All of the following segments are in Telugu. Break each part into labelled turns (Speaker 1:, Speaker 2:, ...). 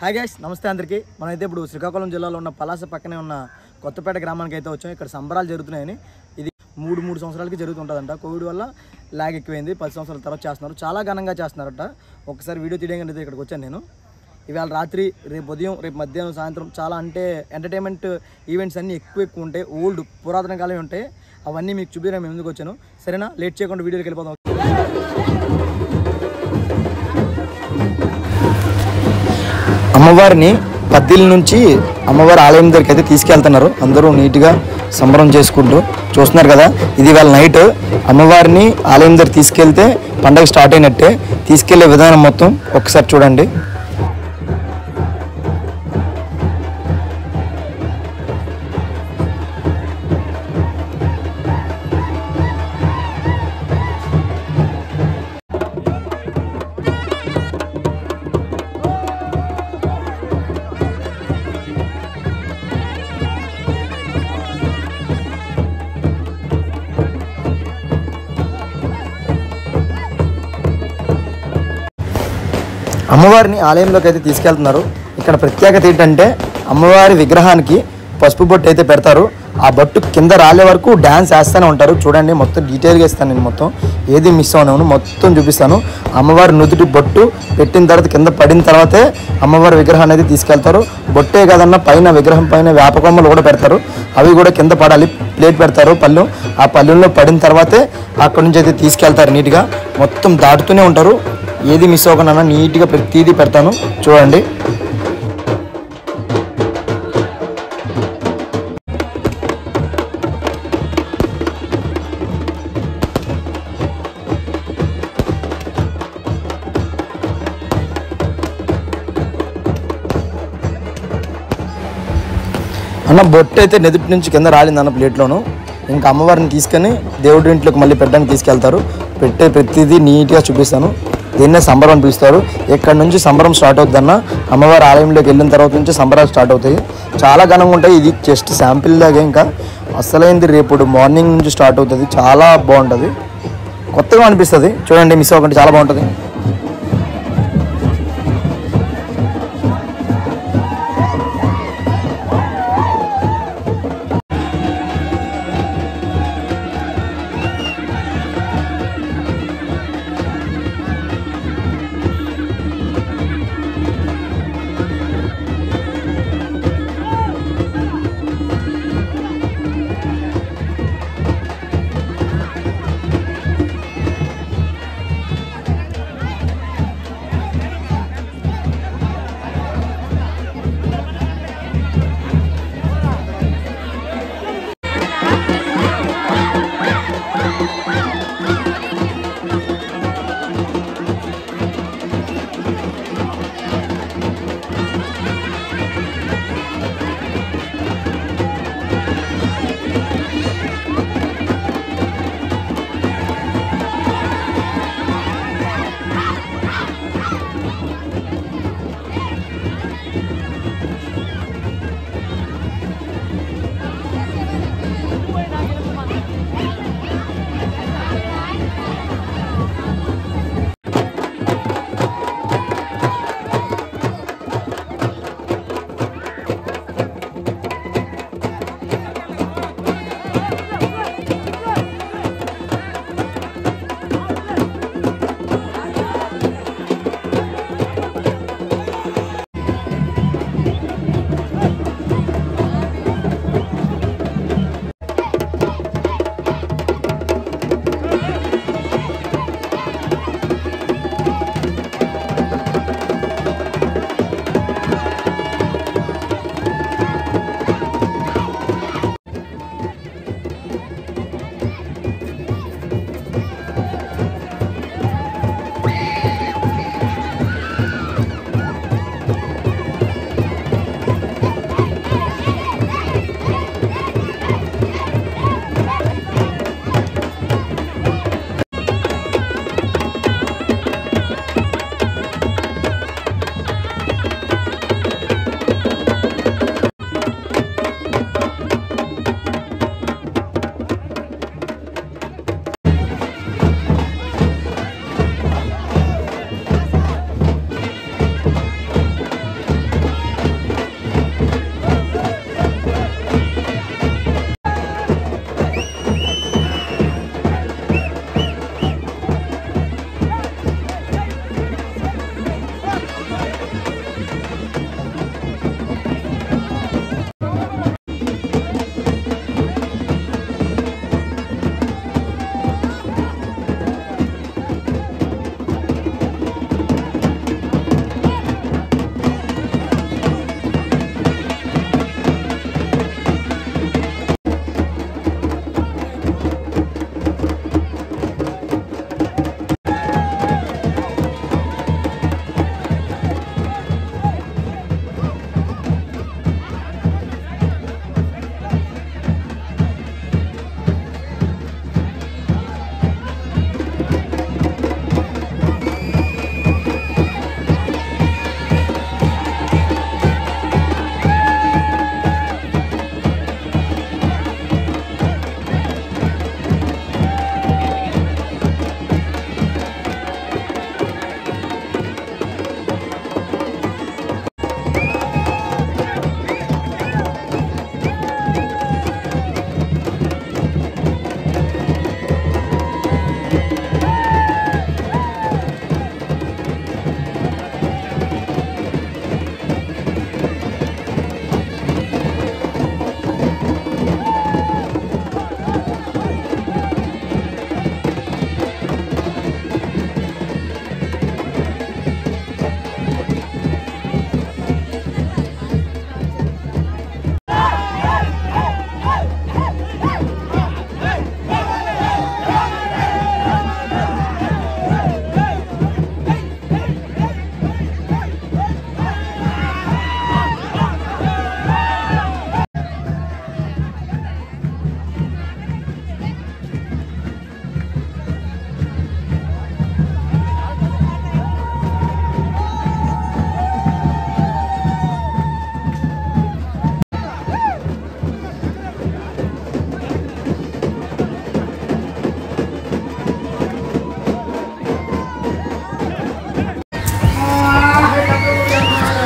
Speaker 1: హాయ్ గైస్, నమస్తే అందరికీ. మనమైతే ఇప్పుడు శ్రీకాకుళం జిల్లాలో ఉన్న పలాస పక్కనే ఉన్న కొత్తపేట గ్రామానికి అయితే వచ్చాం. ఇక్కడ సంబరాలు జరుగుతున్నాయని. ఇది మూడు సంవత్సరాలకి జరుగుతుంటుందంట. కోవిడ్ వల్ల లాగ్ ఎక్కువైంది. 10 సంవత్సరాల తర్వాత చేస్తున్నారు. చాలా ఘనంగా చేస్తున్నారట. ఒకసారి వీడియో తీయడానికి అయితే ఇక్కడికి వచ్చాను నేను. ఇవాళ రాత్రి, రేపు ఉదయం, రేపు మధ్యాహ్నం, సాయంత్రం చాలా అంటే ఎంటర్టైన్మెంట్ ఈవెంట్స్ అన్నీ ఎక్కువ ఉంటాయి. ఓల్డ్ పురాతన కాలం ఉంటాయి. అవన్నీ మీకు చూపించడానికి మేము ముందుకు వచ్చాను. సరేనా, లేట్ చేయకుండా వీడియోకి వెళ్ళిపోతాం. అమ్మవారిని పద్దిల నుంచి అమ్మవారి ఆలయం దగ్గరికి అయితే తీసుకెళ్తున్నారు. అందరూ నీట్గా సంబరం చేసుకుంటూ చూస్తున్నారు కదా. ఇది వాళ్ళ నైట్ అమ్మవారిని ఆలయం దగ్గర తీసుకెళ్తే పండగ స్టార్ట్ అయినట్టే. తీసుకెళ్లే విధానం మొత్తం ఒకసారి చూడండి. అమ్మవారిని ఆలయంలోకి అయితే తీసుకెళ్తున్నారు. ఇక్కడ ప్రత్యేకత ఏంటంటే అమ్మవారి విగ్రహానికి పసుపు బొట్టు అయితే పెడతారు. ఆ బొట్టు కింద రాలే వరకు డ్యాన్స్ వేస్తూనే ఉంటారు. చూడండి, మొత్తం డీటెయిల్గా ఇస్తాను నేను. మొత్తం ఏది మిస్ అవును మొత్తం చూపిస్తాను. అమ్మవారి నుదుటి బొట్టు పెట్టిన తర్వాత కింద పడిన తర్వాతే అమ్మవారి విగ్రహాన్ని అయితే తీసుకెళ్తారు. బొట్టే కాదన్నా పైన విగ్రహం పైన వేపకొమ్మలు కూడా పెడతారు. అవి కూడా కింద పడాలి. ప్లేట్ పెడతారు పళ్ళు. ఆ పళ్ళుల్లో పడిన తర్వాతే అక్కడి నుంచి అయితే తీసుకెళ్తారు. నీట్గా మొత్తం దాటుతూనే ఉంటారు. ఏది మిస్ అవ్వకుండా నీట్గా ప్రతిదీ పెడతాను చూడండి. అన్న బొట్టు అయితే నెదుటి నుంచి కింద రాలిందన్న ప్లేట్లోను. ఇంకా అమ్మవారిని తీసుకొని దేవుడి ఇంట్లోకి మళ్ళీ పెట్టడానికి తీసుకెళ్తారు. పెట్టే ప్రతిదీ నీట్గా చూపిస్తాను. దీన్నే సంబరం అనిపిస్తారు. ఇక్కడ నుంచి సంబరం స్టార్ట్ అవుతుందన్న. అమ్మవారి ఆలయంలోకి వెళ్ళిన తర్వాత నుంచి సంబరాలు స్టార్ట్ అవుతాయి. చాలా ఘనంగా ఉంటాయి. ఇది జస్ట్ శాంపిల్ లాగా. ఇంకా అసలైంది రేపు మార్నింగ్ నుంచి స్టార్ట్ అవుతుంది. చాలా బాగుంటుంది. కొత్తగా అనిపిస్తుంది. చూడండి, మిస్ అవ్వకండి, చాలా బాగుంటుంది.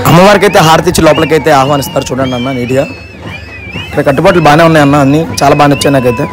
Speaker 1: అమ్మవారికి అయితే హారతి ఇచ్చి లోపలికి అయితే ఆహ్వానిస్తారు. చూడండి అన్న నీట్గా. ఇక్కడ కట్టుబాట్లు బాగానే ఉన్నాయి అన్న, అన్నీ చాలా బాగా నచ్చాయి నాకైతే.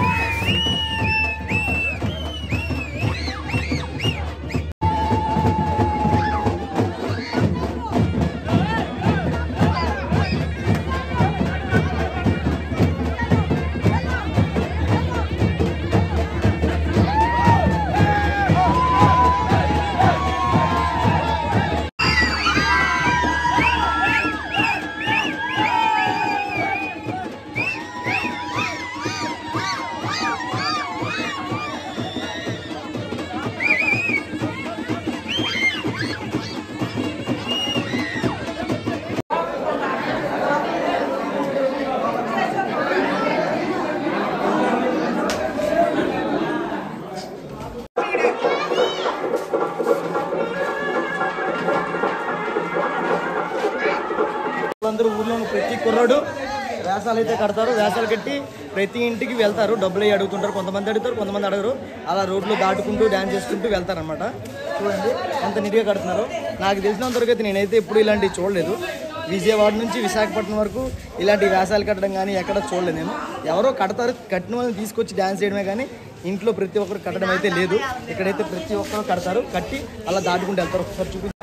Speaker 1: అందరూ ఊర్లో ప్రతి కుర్రాడు వేసాలు అయితే కడతారు. వేసాలు కట్టి ప్రతి ఇంటికి వెళ్తారు. డబ్బులు అయ్యి అడుగుతుంటారు. కొంతమంది అడుగుతారు, కొంతమంది అడగరు. అలా రోడ్లు దాటుకుంటూ డ్యాన్స్ చేసుకుంటూ వెళ్తారనమాట. చూడండి ఎంత నీట్గా కడుతున్నారు. నాకు తెలిసినంతవరకు అయితే నేనైతే ఎప్పుడు ఇలాంటివి చూడలేదు. విజయవాడ నుంచి విశాఖపట్నం వరకు ఇలాంటి వేసాలు కట్టడం కానీ ఎక్కడ చూడలేదు నేను. ఎవరో కడతారు, కట్టిన వాళ్ళని తీసుకొచ్చి డ్యాన్స్ చేయడమే కానీ ఇంట్లో ప్రతి ఒక్కరు కట్టడం అయితే లేదు. ఇక్కడైతే ప్రతి ఒక్కరు కడతారు, కట్టి అలా దాటుకుంటూ వెళ్తారు. ఒకసారి చూపించారు.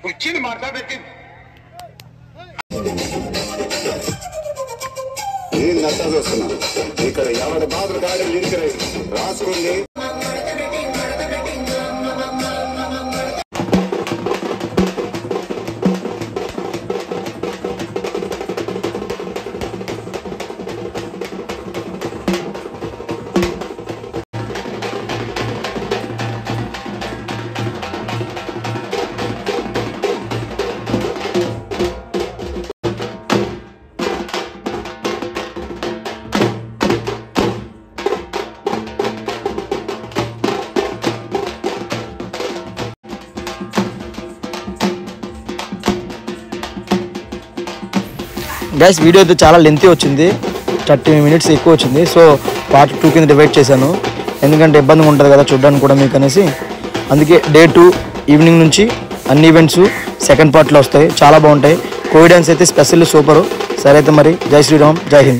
Speaker 2: కుర్చీని మాట్లాడబెట్టి నేను నష్టం చేస్తున్నాను. ఇక్కడ ఎవరి బాధలు గాడి లింక్ రాసుకుంది.
Speaker 1: గైస్ వీడియో అయితే చాలా లెంతీ వచ్చింది, 30 minutes ఎక్కువ వచ్చింది. సో పార్ట్ 2 కింద డివైడ్ చేశాను, ఎందుకంటే ఇబ్బందిగా ఉంటుంది కదా చూడడానికి కూడా మీకు అనేసి. అందుకే Day 2 ఈవినింగ్ నుంచి అన్ని ఈవెంట్స్ సెకండ్ పార్ట్లో వస్తాయి, చాలా బాగుంటాయి. కోవిడ్ డాన్స్ అయితే స్పెషల్ సూపరు. సరే అయితే మరి జై శ్రీరామ్, జై హింద్.